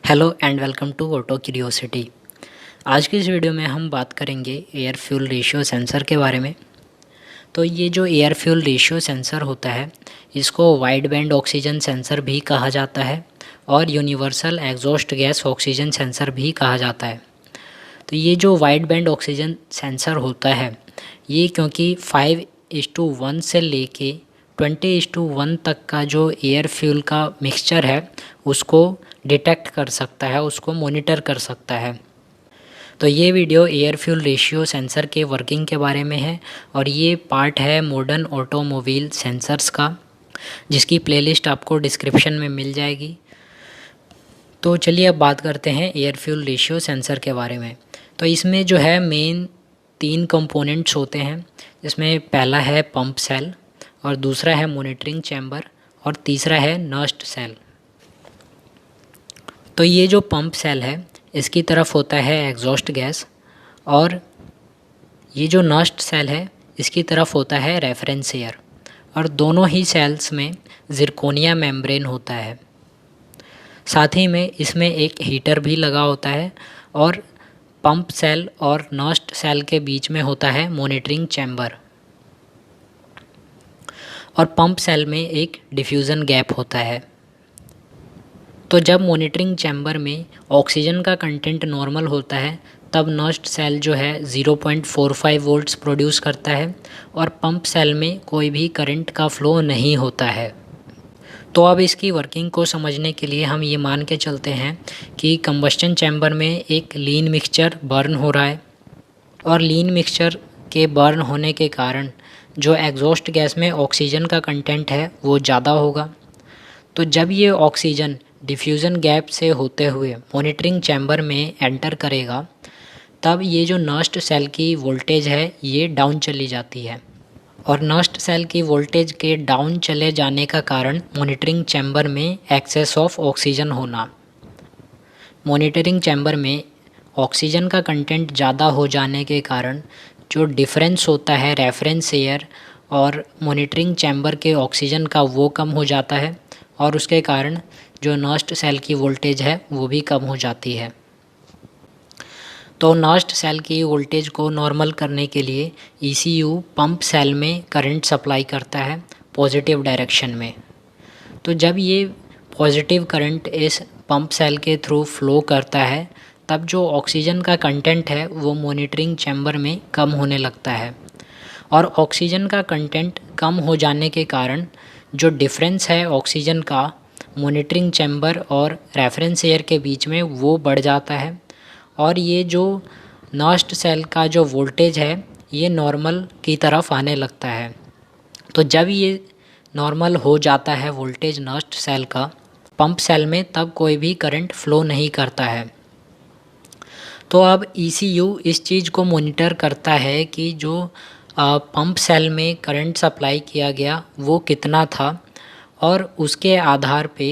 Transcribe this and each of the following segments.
Hello and welcome to auto curiosity. आज की इस वीडियो में हम बात करेंगे एयर फ्यूल रेशियो सेंसर के बारे में। तो ये जो एयर फ्यूल रेशियो सेंसर होता है इसको वाइड बैंड ऑक्सीजन सेंसर भी कहा जाता है और universal exhaust gas oxygen sensor भी कहा जाता है। तो ये जो वाइड बैंड ऑक्सीजन सेंसर होता है ये क्योंकि 5:1 से लेके 20:1 तक का जो एयर फ्यूल का मिक्सचर है उसको डिटेक्ट कर सकता है, उसको मॉनिटर कर सकता है। तो ये video air fuel ratio sensor के वर्किंग के बारे में है और ये पार्ट है मॉडर्न ऑटोमोबाइल सेंसर्स का, जिसकी प्लेलिस्ट आपको डिस्क्रिप्शन में मिल जाएगी। तो चलिए अब बात करते हैं एयर फ्यूल रेशियो सेंसर के बारे में। तो इसमें जो है मेन 3 कंपोनेंट्स होते हैं, जिसमें पहला है पंप सेल और दूसरा है मॉनिटरिंग चैम्बर और तीसरा है नस्ट सेल। तो ये जो पंप सेल है इसकी तरफ होता है एग्जॉस्ट गैस और ये जो नस्ट सेल है इसकी तरफ होता है रेफरेंस एयर, और दोनों ही सेल्स में जिरकोनिया मेम्ब्रेन होता है। साथ ही में इसमें एक हीटर भी लगा होता है और पंप सेल और नस्ट सेल के बीच में होता है मॉनिटरिंग चैम्बर, और पंप सेल में एक डिफ्यूज़न गैप होता है। तो जब मॉनिटरिंग चैम्बर में ऑक्सीजन का कंटेंट नॉर्मल होता है तब नस्ट सेल जो है 0.45 वोल्ट्स प्रोड्यूस करता है और पंप सेल में कोई भी करंट का फ्लो नहीं होता है। तो अब इसकी वर्किंग को समझने के लिए हम ये मान के चलते हैं कि कंबस्शन चैम्बर में एक लीन मिक्सचर बर्न हो रहा है और लीन मिक्सचर के बर्न होने के कारण जो एग्जॉस्ट गैस में ऑक्सीजन का कंटेंट है वो ज़्यादा होगा। तो जब ये ऑक्सीजन डिफ्यूज़न गैप से होते हुए मॉनिटरिंग चैम्बर में एंटर करेगा तब ये जो नस्ट सेल की वोल्टेज है ये डाउन चली जाती है, और नस्ट सेल की वोल्टेज के डाउन चले जाने का कारण मॉनिटरिंग चैम्बर में एक्सेस ऑफ ऑक्सीजन होना। मॉनिटरिंग चैम्बर में ऑक्सीजन का कंटेंट ज़्यादा हो जाने के कारण जो डिफरेंस होता है रेफरेंस एयर और मॉनिटरिंग चैम्बर के ऑक्सीजन का वो कम हो जाता है, और उसके कारण जो नस्ट सेल की वोल्टेज है वो भी कम हो जाती है। तो नस्ट सेल की वोल्टेज को नॉर्मल करने के लिए ईसीयू पंप सेल में करंट सप्लाई करता है पॉजिटिव डायरेक्शन में। तो जब ये पॉजिटिव करंट इस पंप सेल के थ्रू फ्लो करता है तब जो ऑक्सीजन का कंटेंट है वो मॉनिटरिंग चैम्बर में कम होने लगता है, और ऑक्सीजन का कंटेंट कम हो जाने के कारण जो डिफरेंस है ऑक्सीजन का मॉनिटरिंग चैम्बर और रेफरेंस एयर के बीच में वो बढ़ जाता है, और ये जो नस्ट सेल का जो वोल्टेज है ये नॉर्मल की तरफ आने लगता है। तो जब ये नॉर्मल हो जाता है वोल्टेज नस्ट सेल का पंप सेल में तब कोई भी करंट फ्लो नहीं करता है। तो अब ईसीयू इस चीज़ को मॉनिटर करता है कि जो पंप सेल में करंट सप्लाई किया गया वो कितना था, और उसके आधार पे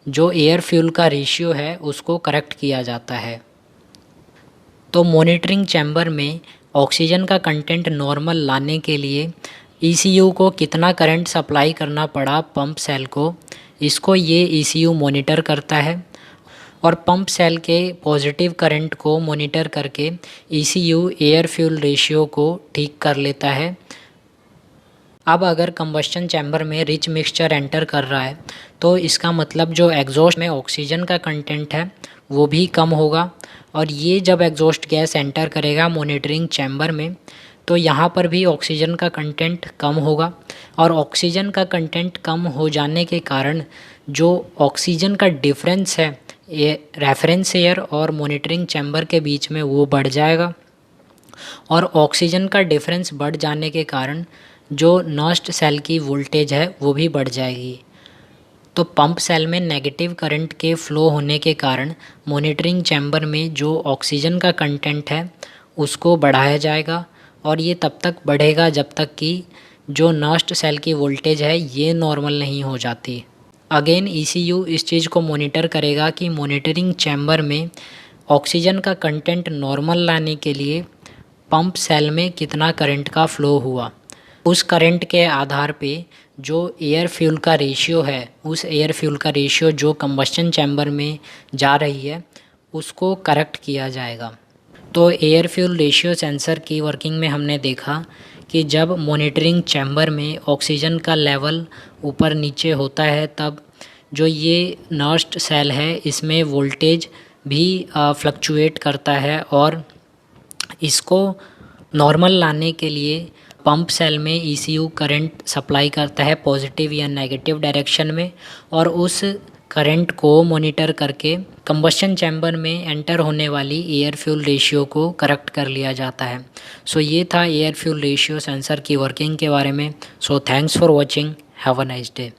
जो एयर फ्यूल का रेशियो है उसको करेक्ट किया जाता है। तो मॉनिटरिंग चैम्बर में ऑक्सीजन का कंटेंट नॉर्मल लाने के लिए ईसीयू को कितना करंट सप्लाई करना पड़ा पंप सेल को, इसको ये ईसीयू मॉनिटर करता है, और पंप सेल के पॉजिटिव करंट को मॉनिटर करके ईसीयू एयर फ्यूल रेशियो को ठीक कर लेता है। अब अगर कंबस्शन चैम्बर में रिच मिक्सचर एंटर कर रहा है तो इसका मतलब जो एग्जॉस्ट में ऑक्सीजन का कंटेंट है वो भी कम होगा, और ये जब एग्जॉस्ट गैस एंटर करेगा मॉनिटरिंग चैम्बर में तो यहाँ पर भी ऑक्सीजन का कंटेंट कम होगा, और ऑक्सीजन का कंटेंट कम हो जाने के कारण जो ऑक्सीजन का डिफरेंस है ये रेफरेंस एयर और मॉनिटरिंग चैम्बर के बीच में वो बढ़ जाएगा, और ऑक्सीजन का डिफरेंस बढ़ जाने के कारण जो नस्ट सेल की वोल्टेज है वो भी बढ़ जाएगी। तो पंप सेल में नेगेटिव करंट के फ्लो होने के कारण मॉनिटरिंग चैम्बर में जो ऑक्सीजन का कंटेंट है उसको बढ़ाया जाएगा, और ये तब तक बढ़ेगा जब तक कि जो नस्ट सेल की वोल्टेज है ये नॉर्मल नहीं हो जाती। अगेन ईसीयू इस चीज़ को मॉनिटर करेगा कि मॉनिटरिंग चैम्बर में ऑक्सीजन का कंटेंट नॉर्मल लाने के लिए पंप सेल में कितना करंट का फ़्लो हुआ। उस करंट के आधार पे जो एयर फ्यूल का रेशियो है, उस एयर फ्यूल का रेशियो जो कंबस्शन चैम्बर में जा रही है उसको करेक्ट किया जाएगा। तो एयर फ्यूल रेशियो सेंसर की वर्किंग में हमने देखा कि जब मॉनिटरिंग चैम्बर में ऑक्सीजन का लेवल ऊपर नीचे होता है तब जो ये नर्स्ट सेल है इसमें वोल्टेज भी फ्लक्चुएट करता है और इसको नॉर्मल लाने के लिए पंप सेल में ECU करंट सप्लाई करता है पॉजिटिव या नेगेटिव डायरेक्शन में, और उस करंट को मॉनिटर करके कंबस्शन चैम्बर में एंटर होने वाली एयर फ्यूल रेशियो को करेक्ट कर लिया जाता है। सो ये था एयर फ्यूल रेशियो सेंसर की वर्किंग के बारे में। So thanks for watching, have a nice day.